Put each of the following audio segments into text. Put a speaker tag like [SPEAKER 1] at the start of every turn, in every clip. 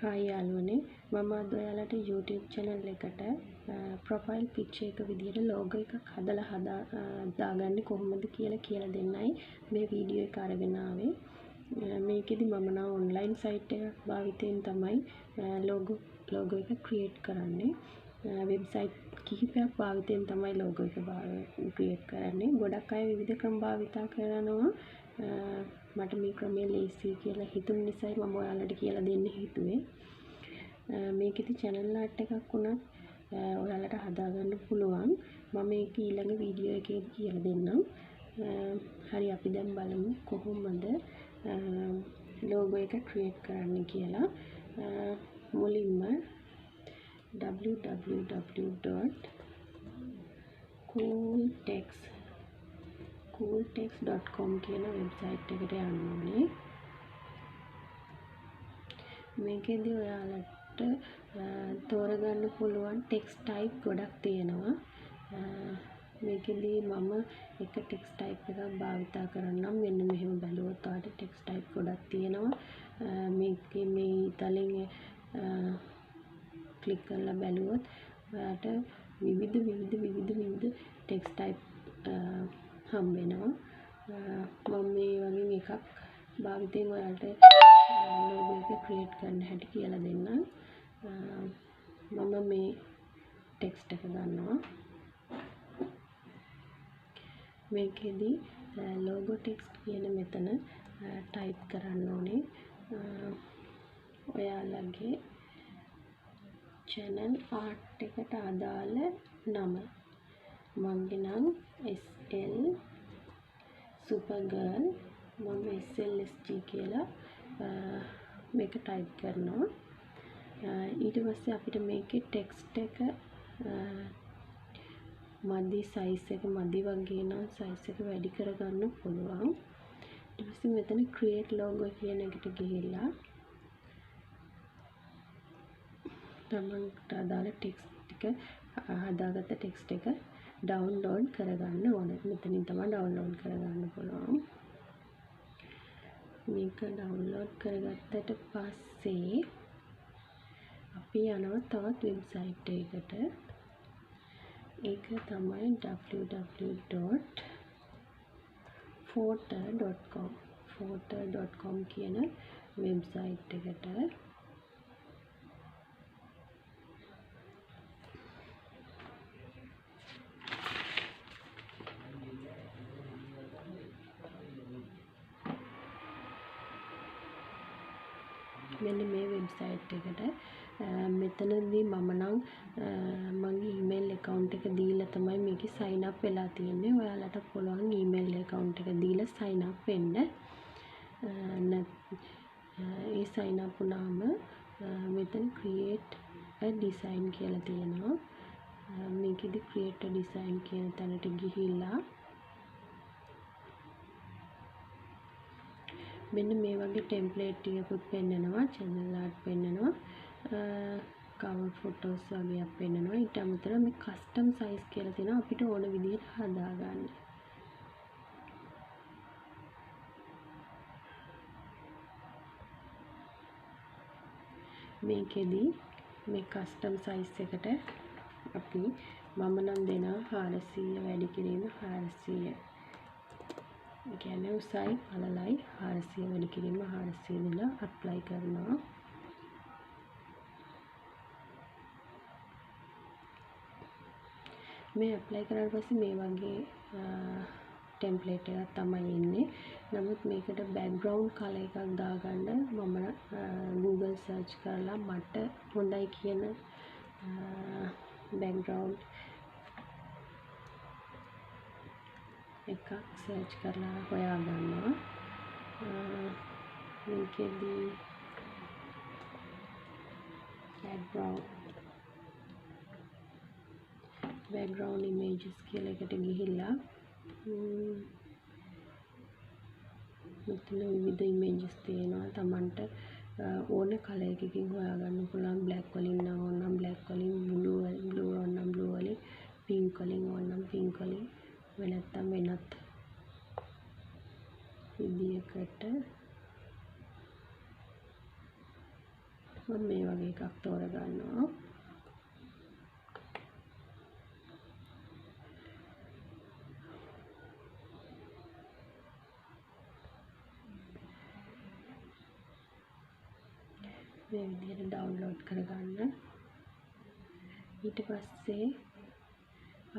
[SPEAKER 1] Hi යාළුවනේ මම අද ඔයාලට YouTube channel එකට profile picture එක විදිහට logo එකක් හදලා දාගන්නේ කොහොමද කියලා දෙන්නයි මේ වීඩියෝ එක අරගෙන ආවේ. මේකෙදි මම නම් online site එකක් භාවිතයෙන් තමයි logo එක create කරන්නේ. website කිහිපයක් භාවිතයෙන් තමයි logo එක create කරන්නේ. ගොඩක් අය විවිධ ක්‍රම භාවිතා කරනවා. මට මේ ක්‍රමය ලේසි කියලා හිතුන නිසා මම ඔයාලට කියලා දෙන්න හිතුවේ. මේකෙදි channel art එකක් වුණත් ඔයාලට හදාගන්න පුළුවන්. මම මේක ඊළඟ වීඩියෝ එකේදී කියලා දෙන්නම්. හරි අපි දැන් බලමු කොහොමද logo එක create කරන්න කියලා. මුලින්ම www.cooltext.com කියන වෙබ්සයිට් එකට යන්න ඕනේ. මේකෙදි ඔයාලට තෝරගන්න පුළුවන් ටෙක්ස්ට් ටයිප් ගොඩක් තියෙනවා. මේකෙදි මම එක ටෙක්ස්ට් ටයිප් එකක් භාවිතා කරන්නම්. මෙන්න මෙහෙම බැලුවොත් ඔයාලට ටෙක්ස්ට් ටයිප් ගොඩක් තියෙනවා. මේකේ මේ ඉතලින් ක්ලික් කරලා බැලුවොත් ඔයාලට විවිධ ටෙක්ස්ට් ටයිප් හම්බ වෙනවා. මම මේ වගේ එකක් භාවිතයෙන් ඔයාලට logo එක create කරන්න හැටි කියලා දෙන්නම්. මම මේ ටෙක්ස්ට් එක ගන්නවා. මේකෙදි logo text කියන මෙතන type කරන්න ඕනේ. ඔයාලගේ channel art එකට අදාළ නම. මගේ නම් SL Supergirl මම SLSG කියලා මේක type කරනවා. ඊට පස්සේ අපිට මේකේ text එක මදි size එක මදි වගේ නම් size එක වැඩි කරගන්න පුළුවන්. ඊට පස්සේ මෙතන create logo කියන එකට ගිහිල්ලා තමන්ට අදාළ text ටික හදාගත්ත text එක download කරගන්න ඕනේ. මෙතනින් තමයි download කරගන්න පුළුවන්. මේක download කරගත්තට පස්සේ අපි යනවා තවත් වෙබ්සයිට් එකකට. ඒක තමයි www.photo.com කියන වෙබ්සයිට් එකට. මෙන්න මේ වෙබ්සයිට් එකට මෙතනදී මම නම් මගේ email account එක දීලා තමයි මේකේ sign up වෙලා තියෙන්නේ. ඔයාලට පුළුවන් email account එක දීලා sign up වෙන්න. ඒ sign up වුණාම මෙතන create a design කියලා තියෙනවා. මේකෙදි create a design කියන තැනට ගිහිල්ලා මෙන්න මේ වගේ ටෙම්ප්ලේට් ටිකකුත් පෙන්නනවා. channel art පෙන්නනවා. cover photos වගේක් පෙන්නනවා. ඊට අමතරව මේ custom size කියලා තියෙනවා. අපිට ඕන විදිහට හදාගන්න. මේකෙදි මේ custom size එකට අපි මම නම් දෙනවා 400 වැඩි කිරීම 400. ඒ කියන්නේ උසයි පළලයි 400 වැඩි කිරීම 400 දීලා apply කරනවා. මේ apply කරාට පස්සේ මේ වගේ template එකක් තමයි එන්නේ. නමුත් මේකට background color එකක් දාගන්න මම Google search කරලා මට හොඳයි කියන background එකක් search කරලා හොයා ගන්නවා. මේකෙදි background images කියලා එකට ගිහිල්ලා මෙතන විවිධ images තියෙනවා. තමන්ට ඕන color එකකින් හොයාගන්න පුළුවන්. black වලින් නම් black වලින්, blue නම් blue වලින්, pink වලින් නම් pink වලින් නැත්නම් වෙනත් විදියකට මම මේ වගේ එකක් තෝරගන්නවා. මේ විදිහට ඩවුන්ලෝඩ් කරගන්න. ඊට පස්සේ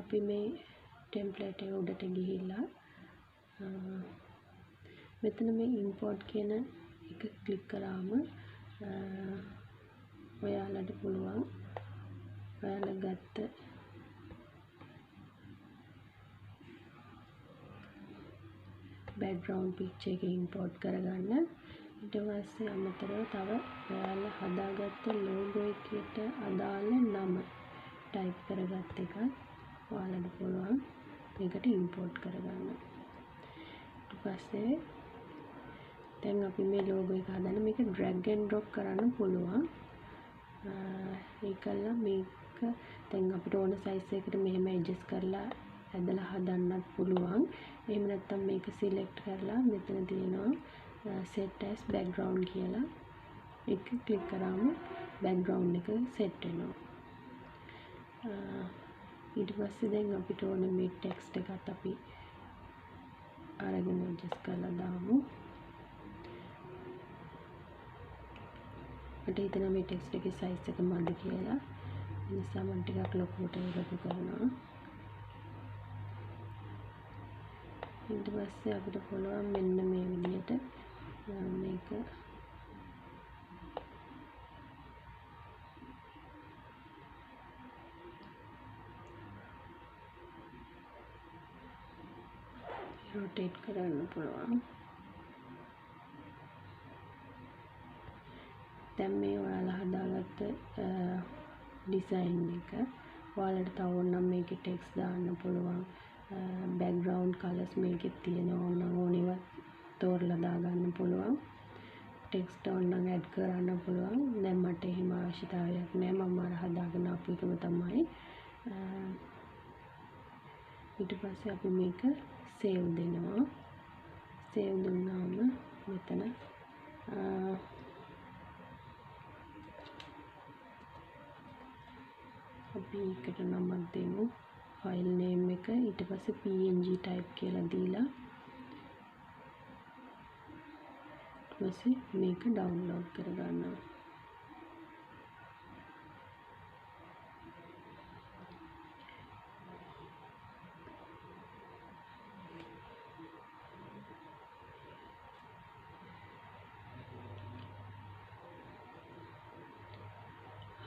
[SPEAKER 1] අපි මේ ටෙම්ප්ලේට් එක උඩට ගිහිල්ලා මෙතන මේ ඉම්පෝර්ට් කියන එක ක්ලික් කරාම ඔයාලට පුළුවන් ඔයාලා ගත්ත බෑග්ග්‍රවුන්ඩ් පික්චර් එක ඉම්පෝර්ට් කරගන්න. ඊට පස්සේ අමතරව තව ඔයාලා හදාගත්ත ලෝගෝ එකට අදාළ නම ටයිප් කරගත්ත එක ඔයාලට පුළුවන් මේකට ඉම්පෝර්ට් කරගන්න. ඊට පස්සේ දැන් අපි මේ ලෝගෝ එක හදන්න මේක ඩ්‍රැග් ඇන්ඩ් ඩ්‍රොප් කරන්න පුළුවන්. ඒකලා මේක දැන් අපිට ඕන සයිස් එකකට මෙහෙම ඇඩ්ජස්ට් කරලා ඇදලා හදන්නත් පුළුවන්. එහෙම නැත්නම් මේක සිලෙක්ට් කරලා මෙතන තියෙනවා set as background කියලා. ඒක ක්ලික් කරාම background එක set වෙනවා. ඊට පස්සේ දැන් අපිට ඕන මේ ටෙක්ස්ට් එකත් අපි අරගෙන ඇඩ්ජස්ට් කරලා දාමු. මට හිතෙනවා මේ ටෙක්ස්ට් එකේ සයිස් එක මදි කියලා. ඒ නිසා මම ටිකක් ලොකුට එකතු කරනවා. ඊට පස්සේ අපිට පුළුවන් මෙන්න මේ විදිහට මේක රොටේට් කරන්න පුළුවන්. දැන් මේ ඔයාලා හදාගත්ත ඩිසයින් එක ඔයාලට තව ඕනනම් මේකේ ටෙක්ස්ට් දාන්න පුළුවන්. බෑග්ග්‍රවුන්ඩ් කලර්ස් මේකෙත් තියෙනවා. ඕනනම් ඕනෙවත් තෝරලා දාගන්න පුළුවන්. ටෙක්ස්ට් ඕනනම් ඇඩ් කරන්න පුළුවන්. දැන් මට එහෙම අවශ්‍යතාවයක් නැහැ. මම අර හදාගෙන ආපු එකම තමයි. ඊට පස්සේ අපි මේක සේව් දෙනවා. සේව් දුන්නාම මෙතන අපි එකට නමක් දෙමු. ෆයිල් නේම් එක ඊට පස්සේ png ටයිප් කියලා දීලා ඊට පස්සේ මේක ඩවුන්ලෝඩ් කරගන්නවා.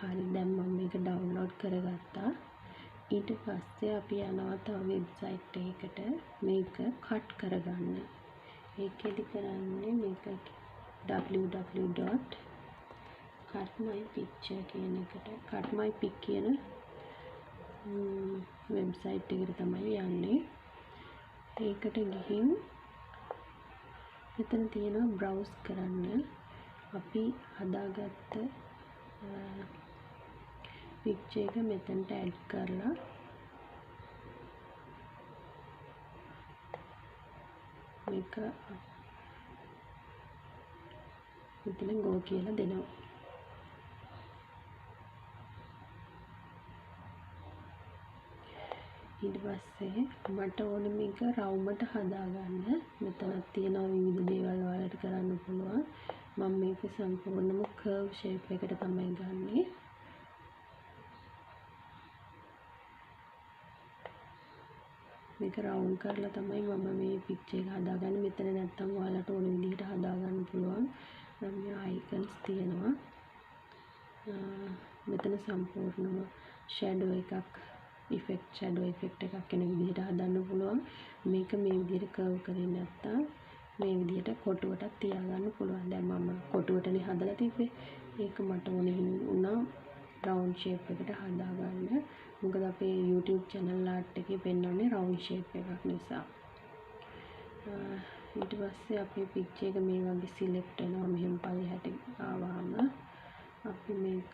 [SPEAKER 1] හරි දැන් මම මේක ඩවුන්ලෝඩ් කරගත්තා. ඊට පස්සේ අපි යනවා තව වෙබ්සයිට් එකකට මේක කට් කරගන්න. ඒකෙදි කරන්නේ මේක www.cutmypicture කියන එකට cutmypic කියන වෙබ්සයිට් එකට තමයි යන්නේ. ඒකට ගිහින් මෙතන තියෙනවා browse කරන්න. අපි හදාගත්ත පික්චර් එක මෙතනට ඇඩ් කරලා මේක මෙතන go කියලා දෙනවා. ඊට පස්සේ මට ඕනේ මේක රවුමට හදාගන්න. මෙතනක් තියෙනවා විවිධ දේවල් වලට කරන්න පුළුවන්. මම මේක සම්පූර්ණයෙන්ම කර්ව් ෂේප් එකට තමයි ගන්නෙ. මේක රවුන්ඩ් කරලා තමයි මම මේ පික්චර් එක හදාගන්නේ. මෙතන නැත්තම් ඔයාලට ඕන විදිහට හදාගන්න පුළුවන්. මේ අයිකන්ස් තියෙනවා. මෙතන සම්පූර්ණම ෂැඩෝ එකක් ෂැඩෝ ඉෆෙක්ට් එකක් කෙන විදිහට හදන්න පුළුවන්. මේක මේ විදිහට කර්ව් කරේ නැත්තම් මේ විදිහට කොටුවටත් තියාගන්න පුළුවන්. දැන් මම කොටුවටනේ හදලා තිබ්බේ. ඒක මට ඕනේ වුණා රවුන්ඩ් ෂේප් එකට හදාගන්න. මොකද අපේ YouTube channel art එකේ පෙන්වන්නේ රවුන්ඩ් ෂේප් එකක් නිසා. ඊට පස්සේ අපේ පික්චර් එක මේ වගේ සිලෙක්ට් වෙනවා. මෙහෙම පල්ලෙහාට ආවම අපි මේක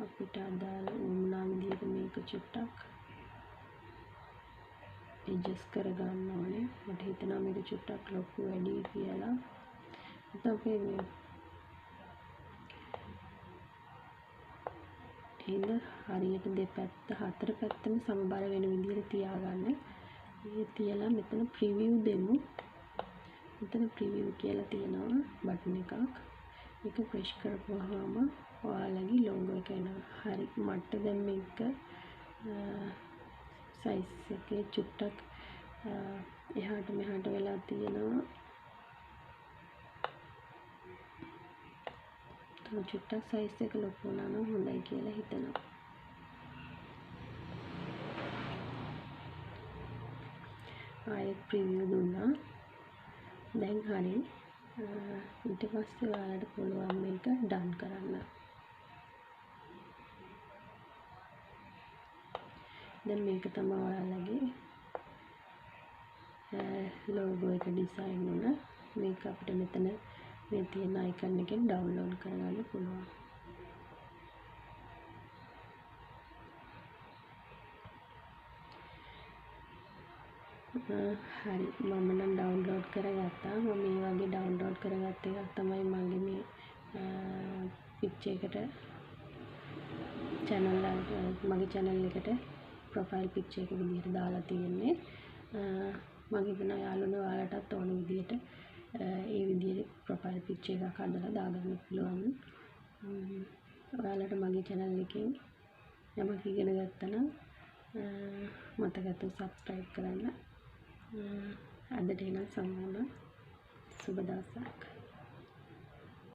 [SPEAKER 1] අපිට අදාළ වුණා විදිහට මේක චුට්ටක් ඇඩ්ජස්ට් කරගන්න ඕනේ. මට හිතෙනවා මේක චුට්ටක් ලොකු වැඩි කියලා. අපේ එහෙනම් හරියට දෙපැත්ත හතර පැත්තම සමබර වෙන විදිහට තියාගන්න. මේ තියලා මෙතන ප්‍රිවිව් දෙමු. මෙතන ප්‍රිවිව් කියලා තියෙනවා බටන් එකක්. ඒක ප්‍රෙස් කරපුවාම ඔයාලගේ ලෝගෝ එක එනවා. හරි මට දැන් මේක සයිස් එකේ චුට්ටක් එහාට මෙහාට වෙලා තියෙනවා. චුට්ටක් සයිස් එක ලොකු වුණා නම් හොඳයි කියලා හිතනවා. ආයෙත් ප්‍රිවිව් දුන්නා. දැන් හරි. ඊට පස්සේ ඔයාලට පුළුවන් මේක ඩන් කරන්න. දැන් මේක තමයි ඔයාලගේ ලෝගෝ එක ඩිසයින් වුණා. මේක අපිට මෙතන මේ තියෙන අයිකන් එකෙන් ඩවුන්ලෝඩ් කරගන්න පුළුවන්. හරි මම නම් ඩවුන්ලෝඩ් කරගත්තා. මම මේ වගේ ඩවුන්ලෝඩ් කරගත්ත එකක් තමයි මගේ මේ පික්චර් එකට මගේ channel එකට ප්‍රොෆයිල් පික්චර් එක විදිහට දාලා තියෙන්නේ. මම හිතනවා යාළුවනේ ඔයාලටත් ඕන විදිහට ඒ විදිහේ ප්‍රොෆයිල් පික්චර් එකක් හදලා දාගන්න පුළුවන්. ඔයාලට මගේ channel එකෙන් යමක් ඉගෙන ගත්තා නම් මතකතු subscribe කරන්න. අදට එන සම්මත සුබ දවසක්.